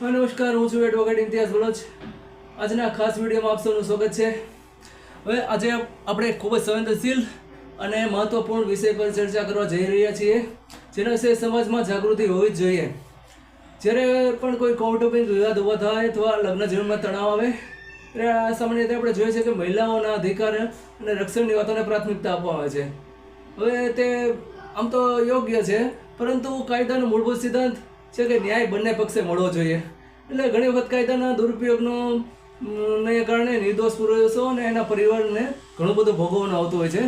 નમસ્કાર, હું છું એડવોકેટ ઇમ્તિયાઝ બલોચ. આજના ખાસ વિડીયોમાં આપ સૌનું સ્વાગત છે. હવે આજે આપણે ખૂબ જ સંવેદનશીલ અને મહત્વપૂર્ણ વિષય પર ચર્ચા કરવા જઈ રહ્યા છીએ, જેના વિશે સમાજમાં જાગૃતિ હોવી જ જોઈએ. જ્યારે પણ કોઈ કૌટુંબિક વિવાદ ઊભા થાય અથવા લગ્ન જીવનમાં તણાવ આવે ત્યારે સામાન્ય રીતે આપણે જોઈએ છીએ કે મહિલાઓના અધિકાર અને રક્ષણની વાતોને પ્રાથમિકતા આપવામાં આવે છે. હવે તે આમ તો યોગ્ય છે, પરંતુ કાયદાનો મૂળભૂત સિદ્ધાંત છે કે ન્યાય બંને પક્ષે મળવો જોઈએ. એટલે ઘણી વખત કાયદાના દુરુપયોગનો ને કારણે નિર્દોષ પુરુષો અને એના પરિવારને ઘણું બધું ભોગવવાનું આવતું હોય છે.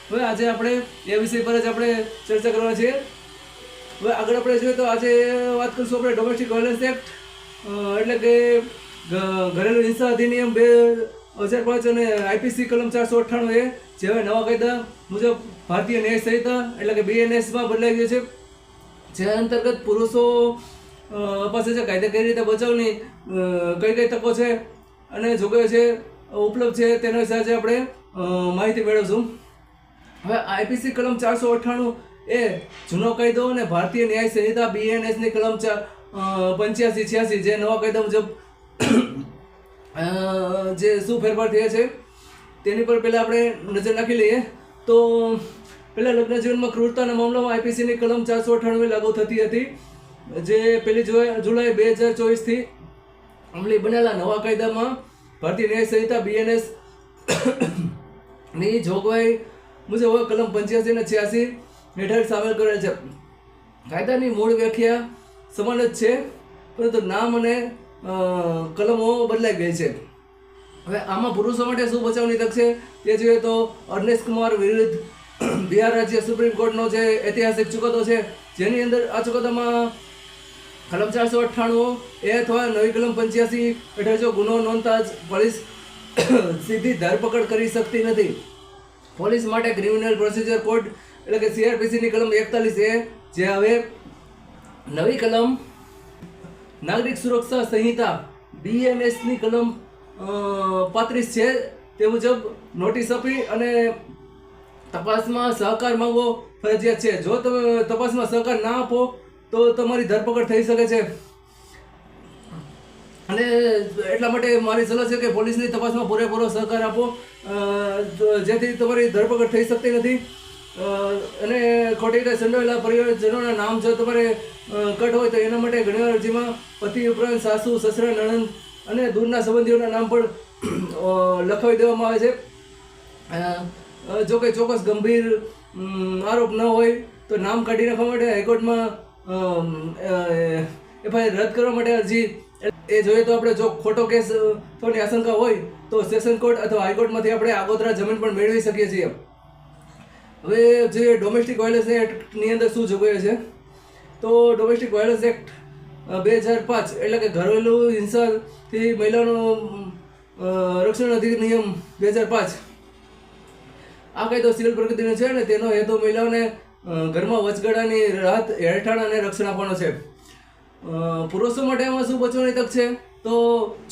હવે આજે આપણે એ વિષય પર જ આપણે ચર્ચા કરવા છીએ. હવે આગળ આપણે જોઈએ તો આજે વાત કરીશું આપણે ડોમેસ્ટિક વાયલન્સ એક્ટ, એટલે કે ઘરેલું હિંસા અધિનિયમ 2005 અને આઈપીસી કલમ 498A જેવા નવા કાયદા મુજબ ભારતીય ન્યાય સંહિતા એટલે કે BNS માં બદલાઈ ગયો છે, જે અંતર્ગત પુરુષો પાસે જે કાયદાકીય રીતે બચાવની કઈ કઈ તકો છે અને જોગવાઈઓ છે ઉપલબ્ધ છે તેના વિશે આજે આપણે માહિતી મેળવશું. હવે આઈપીસી કલમ 498 એ જૂનો કાયદો અને ભારતીય ન્યાય સંહિતા BNSની કલમ 85-86 જે નવા કાયદા મુજબ જે શું ફેરફાર થયા છે તેની પર પહેલાં આપણે નજર નાખી લઈએ. તો પહેલાં લગ્ન જીવનમાં ક્રૂરતાના મામલામાં આઈપીસીની કલમ 498 લાગુ થતી હતી, જે 1 જુલાઈ 2024થી અમલી બનેલા નવા કાયદામાં ભારતીય ન્યાય સંહિતા BNS ની જોગવાઈ મુજબ હવે કલમ 85 અને 86 હેઠળ સામેલ કરેલ છે. કાયદાની મૂળ વ્યાખ્યા સમાન જ છે, પરંતુ નામ અને કલમો બદલાઈ ગઈ છે. હવે આમાં પુરુષો માટે શું બચાવની તક છે તે જોઈએ તો અર્નેશ કુમાર વિરુદ્ધ બિહાર રાજ્ય સુપ્રીમ કોર્ટનો જે ઐતિહાસિક ચુકાદો છે, જેની અંદર આ ચુકાદામાં કલમ 498 અથવા નવી કલમ 85 હેઠળ જો ગુનો નોંધતા જ પોલીસ સીધી ધરપકડ કરી શકતી નથી. પોલીસ માટે ક્રિમિનલ પ્રોસિજર કોડ એટલે કે CRPCની કલમ 41A જે હવે નવી કલમ નાગરિક સુરક્ષા સંહિતા BNSની કલમ 35 છે તે મુજબ નોટિસ આપી અને તપાસમાં સહકાર માંગવો ફરજિયાત છે. જો તમે તપાસમાં સહકાર ના આપો તો તમારી ધરપકડ થઈ શકે છે. અને એટલા માટે મારી સલાહ છે કે પોલીસની તપાસમાં પૂરેપૂરો સહકાર આપો, જેથી તમારી ધરપકડ થઈ શકતી નથી. અને ખોટી રીતે સંડોવાયેલા પરિવારજનોના નામ જો તમારે કટ હોય તો એના માટે ઘણીવાર અરજીમાં પતિ ઉપરાંત સાસુ, સસરા, નણંદ અને દૂરના સંબંધીઓના નામ પણ લખાવી દેવામાં આવે છે. જો કંઈ ચોક્કસ ગંભીર આરોપ ન હોય તો નામ કાઢી નાખવા માટે હાઈકોર્ટમાં FIR રદ કરવા માટે અરજી એ જોઈએ તો આપણે જો ખોટો કેસ થવાની આશંકા હોય તો સેશન કોર્ટ અથવા હાઈકોર્ટમાંથી આપણે આગોતરા જમીન પણ મેળવી શકીએ છીએ. હવે જે ડોમેસ્ટિક વાયલન્સ એક્ટની અંદર શું જોગવાઈ છે તો ડોમેસ્ટિક વાયલન્સ એક્ટ 2005 એટલે કે ઘરેલું હિંસાથી મહિલાઓનું રક્ષણ અધિનિયમ 2005 આ કાયદો સિવિલ પ્રકૃતિનો છે અને તેનો હેતુ મહિલાઓને ઘરમાં વચગાળાની રાહત, હેરઠાણ અને રક્ષણ આપવાનો છે. પુરુષો માટે એમાં શું બચવાની તક છે તો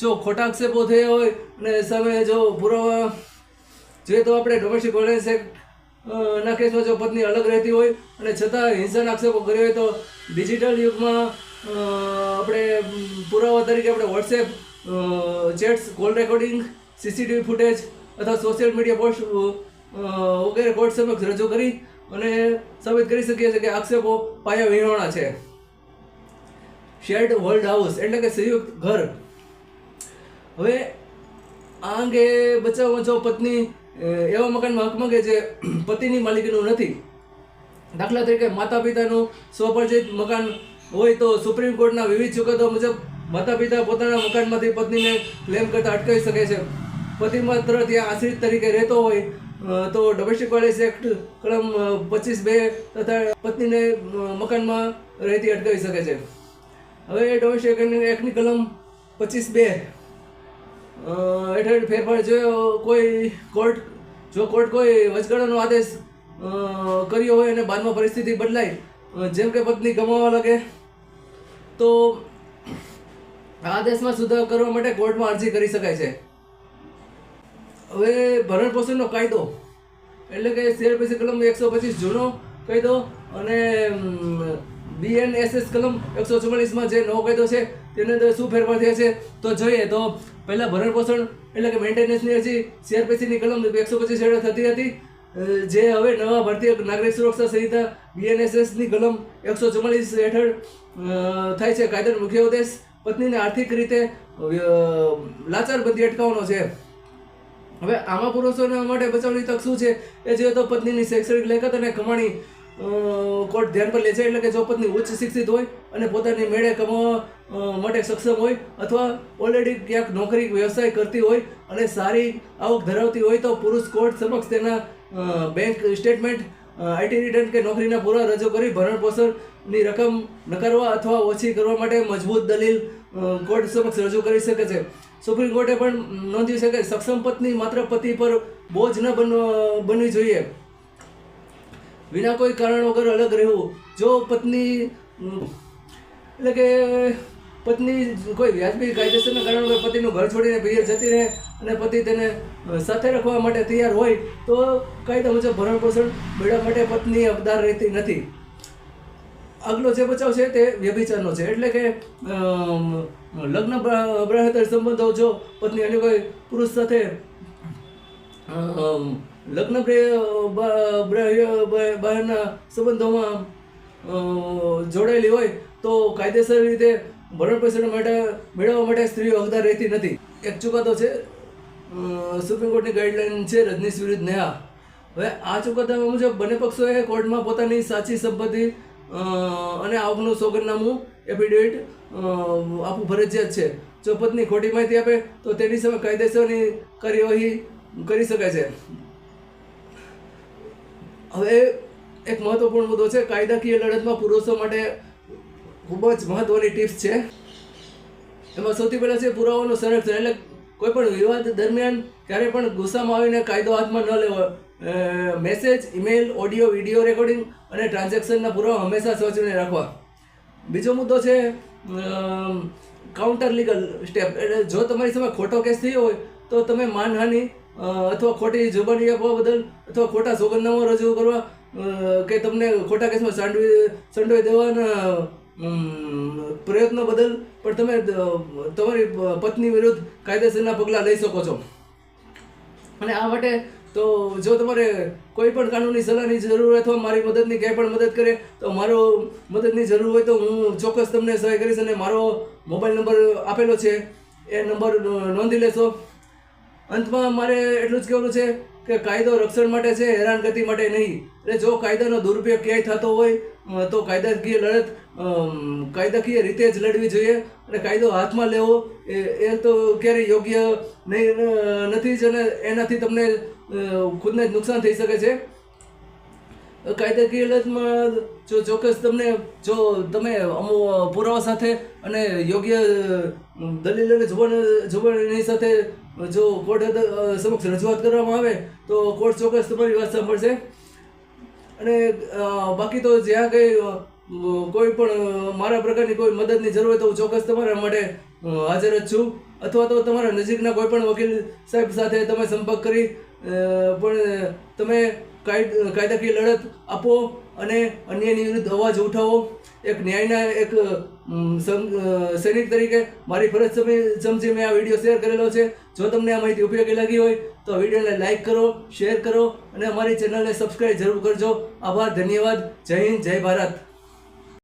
જો ખોટા આક્ષેપો થયા હોય અને સામે જો પુરાવા જોઈએ તો આપણે ડોમેસ્ટિક વાયલન્સ એક્ટ ના કેસમાં જો પત્ની અલગ રહેતી હોય અને છતાં હિંસાના આક્ષેપો કર્યો હોય તો ડિજિટલ યુગમાં આપણે પુરાવા તરીકે આપણે WhatsApp chats, call recording, CCTV footage અથવા સોશિયલ મીડિયા પોસ્ટ વગેરે કોર્ટ સમક્ષ રજૂ કરી અને સાબિત કરી શકીએ છીએ કે આક્ષેપો પાયા વિહોણા છે. શેર્ડ હોલ્ડ હાઉસ એટલે કે સંયુક્ત ઘર. હવે આ અંગે બચાવમાં જો પત્ની એવા મકાનમાં હક માંગે જે પતિની માલિકીનું નથી, દાખલા તરીકે માતા પિતાનું સ્વપરિચિત મકાન હોય તો સુપ્રીમ કોર્ટના વિવિધ ચુકાદા મુજબ માતા પિતા પોતાના મકાનમાંથી પત્નીને ક્લેમ કરતા અટકાવી શકે છે. પતિ માત્ર ત્યાં આશ્રિત તરીકે રહેતો હોય તો ડોમેસ્ટિક વાયલન્સ એક્ટ કલમ 25(2) તથા પત્નીને મકાનમાં રહેતી અટકાવી શકે છે. હવે ડોમેસ્ટિક એક્ટની કલમ 25(2) હેઠળ ફેરફાર જો કોર્ટ કોઈ વચગાળાનો આદેશ કર્યો હોય અને બાદમાં પરિસ્થિતિ બદલાય, જેમ કે પત્ની ગમાવવા લાગે, તો આ આદેશમાં સુધારો કરવા માટે કોર્ટમાં અરજી કરી શકાય છે. હવે ભરણ પોષણનો કાયદો એટલે કે CRPC કલમ 125 જૂનો કાયદો અને BNSS કલમ 144 માં જે નવો કાયદો છે તેની અંદર શું ફેરફાર થયા છે તો જોઈએ તો પહેલાં ભરણ પોષણ એટલે કે મેન્ટેનન્સની અરજી CRPCની કલમ 125 હેઠળ થતી હતી, જે હવે નવા ભારતીય નાગરિક સુરક્ષા સંહિતા BNSSની કલમ 144 હેઠળ થાય છે. કાયદાનો મુખ્ય ઉદ્દેશ પત્નીને આર્થિક રીતે લાચાર બધી અટકાવવાનો છે. હવે આમાં પુરુષોના માટે બચાવની તક શું છે એ જોઈએ તો પત્નીની શૈક્ષણિક લાયકાત અને કમાણી કોર્ટ ધ્યાન પર લે છે. એટલે કે જો પત્ની ઉચ્ચ શિક્ષિત હોય અને પોતાની મેળે કમાવા માટે સક્ષમ હોય અથવા ઓલરેડી ક્યાંક નોકરી વ્યવસાય કરતી હોય અને સારી આવક ધરાવતી હોય તો પુરુષ કોર્ટ સમક્ષ તેના બેંક સ્ટેટમેન્ટ, IT રિટર્ન કે નોકરીના પુરાવા રજૂ કરી ભરણ પોષણની રકમ નકારવા અથવા ઓછી કરવા માટે મજબૂત દલીલ કોર્ટ સમક્ષ રજૂ કરી શકે છે. સુપ્રીમ કોર્ટે પણ નોંધ્યું છે કે સક્ષમ પત્ની માત્ર પતિ પર બોજ ન બનવી જોઈએ. વિના કોઈ કારણ વગર અલગ રહેવું. જો પત્ની એટલે કે પત્ની કોઈ વ્યાજબી કાયદેસરના કારણ વગર પતિનું ઘર છોડીને પિયર જતી રહે અને પતિ તેને સાથે રાખવા માટે તૈયાર હોય તો કાયદા મુજબ ભરણ પોષણ મેળવવા માટે પત્ની હકદાર રહેતી નથી. આગલો જે બચાવ છે તે વ્યભિચારનો છે. એટલે કે લગ્ન બ્રહ્મચર્ય સંબંધો જો પત્ની અન્ય કોઈ પુરુષ સાથે લગ્ન બહારના સંબંધોમાં જોડાયેલી હોય તો કાયદેસર રીતે ભરણ પોષણ મેળવવા માટે સ્ત્રીઓ હકદાર રહેતી નથી. એક ચુકાદો છે સુપ્રીમ કોર્ટની ગાઈડલાઈન છે રજનીશ વિરુદ્ધ નેહા. હવે આ ચુકાદા મુજબ બંને પક્ષોએ કોર્ટમાં પોતાની સાચી સંપત્તિ અને આવકનું સોગંદનામું એફિડેવિટ આપવું ફરજિયાત છે. જો પત્ની ખોટી માહિતી આપે તો તેની સામે કાયદેસરની કાર્યવાહી કરી શકાય છે. હવે એક મહત્વપૂર્ણ મુદ્દો છે કાયદાકીય લડતમાં પુરુષો માટે ખૂબ જ મહત્વની ટિપ્સ છે. એમાં સૌથી પહેલાં છે પુરાવાનો સંરક્ષણ. એટલે કોઈ પણ વિવાદ દરમિયાન ક્યારેય પણ ગુસ્સામાં આવીને કાયદો હાથમાં ન લેવો. Message, email, audio, video recording અને ટ્રાન્ઝેક્શનના પુરાવા હંમેશા સાચવીને રાખવા. બીજો મુદ્દો છે કાઉન્ટર લીગલ સ્ટેપ. એટલે જો તમારી સામે ખોટો કેસ થયો હોય તો તમે માનહાનિ અથવા ખોટી જુબાની આપવા બદલ અથવા ખોટા સોગંદનામા રજૂ કરવા કે તમને ખોટા કેસમાં સંડોવી દેવાના પ્રયત્નો બદલ પણ તમે તમારી પત્ની વિરુદ્ધ કાયદેસરના પગલાં લઈ શકો છો. અને આ માટે તો જો તમારે કોઈ પણ કાનૂની સલાહની જરૂર અથવા મારી મદદની ક્યાંય પણ મદદ કરે તો મારો મદદની જરૂર હોય તો હું ચોક્કસ તમને સહાય કરીશ. અને મારો મોબાઈલ નંબર આપેલો છે, એ નંબર નોંધી લેશો. અંતમાં મારે એટલું જ કહેવાનું છે કે કાયદો રક્ષણ માટે છે, હેરાનગતિ માટે નહીં. એટલે જો કાયદાનો દુરુપયોગ ક્યાંય થતો હોય તો કાયદાકીય લડત કાયદાકીય રીતે જ લડવી જોઈએ. અને કાયદો હાથમાં લેવો એ તો ક્યારેય યોગ્ય નથી જ અને એનાથી તમને ખુદને જ નુકસાન થઈ શકે છે. કાયદાકીય લડતમાં જો ચોક્કસ તમને જો તમે અમુક પુરાવા સાથે અને યોગ્ય દલીલ અને જુબાની સાથે જો કોર્ટ સમક્ષ રજૂઆત કરવામાં આવે તો કોર્ટ ચોક્કસ તમારી વાત સાંભળશે. અને બાકી તો જ્યાં કંઈ કોઈ પણ મારા પ્રકારની કોઈ મદદની જરૂર હોય તો હું ચોક્કસ તમારા માટે હાજર જ છું. અથવા તો તમારા નજીકના કોઈ પણ વકીલ સાહેબ સાથે તમે સંપર્ક કરી પણ તમે કાયદાકીય લડત આપો અને અન્યની વિરુદ્ધ અવાજ ઉઠાવો. એક ન્યાયના એક સૈનિક તરીકે મારી ફરજ સમજી મેં આ વિડીયો શેર કરેલો છે. જો તમને આ માહિતી ઉપયોગી લાગી હોય તો વિડીયોને લાઇક કરો, શેર કરો અને અમારી ચેનલને સબસ્ક્રાઈબ જરૂર કરજો. આભાર, ધન્યવાદ. જય હિન્દ, જય ભારત.